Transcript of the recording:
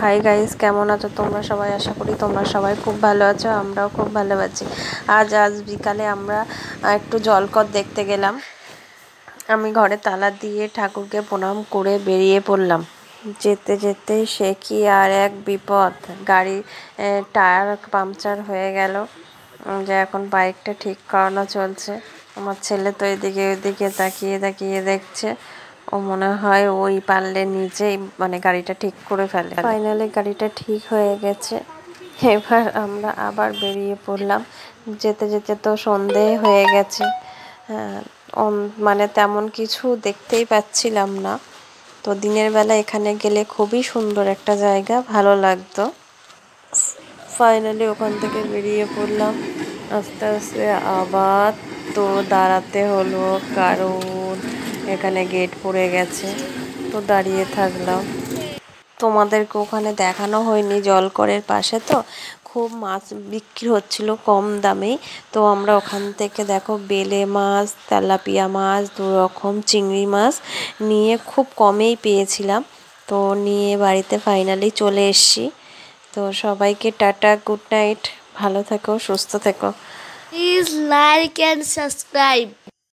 Hi guys, কেমন আছো তোমরা সবাই? আশা করি তোমরা সবাই খুব ভালো আছো, আমরাও খুব ভালো আছি। আজ বিকালে আমরা একটু জলকর দেখতে গেলাম। আমি ঘরে তালা দিয়ে ঠাকুরকে প্রণাম করে বেরিয়ে পড়লাম। যেতে যেতে সে কি আর এক বিপদ! গাড়ির টায়ার পাংচার হয়ে গেল, যে এখন বাইকটা ঠিক করানো চলছে। আমার ছেলে তো এদিকে ওইদিকে তাকিয়ে তাকিয়ে দেখছে। ও মনে হয় ওই পারলে নিজেই গাড়িটা ঠিক করে ফেলে। ফাইনালি গাড়িটা ঠিক হয়ে গেছে। এবার আমরা আবার বেরিয়ে পড়লাম। যেতে যেতে তো সন্ধে হয়ে গেছে। তেমন কিছু দেখতেই পাচ্ছিলাম না। তো দিনের বেলা এখানে গেলে খুবই সুন্দর একটা জায়গা, ভালো লাগতো। ফাইনালি ওখান থেকে বেরিয়ে পড়লাম। আস্তে আস্তে আবার তো দাঁড়াতে হলো, কারণ এখানে গেট পড়ে গেছে। তো দাঁড়িয়ে থাকলাম। তোমাদেরকে ওখানে দেখানো হয়নি, জলকরের পাশে তো খুব মাছ বিক্রি হচ্ছিল কম দামেই। তো আমরা ওখান থেকে দেখো বেলে মাছ, তেলাপিয়া মাছ, 2 রকম চিংড়ি মাছ নিয়ে খুব কমেই পেয়েছিলাম। তো নিয়ে বাড়িতে ফাইনালি চলে এসেছি। তো সবাইকে টাটা, গুড নাইট, ভালো থেকো, সুস্থ থেকো। Please like and subscribe.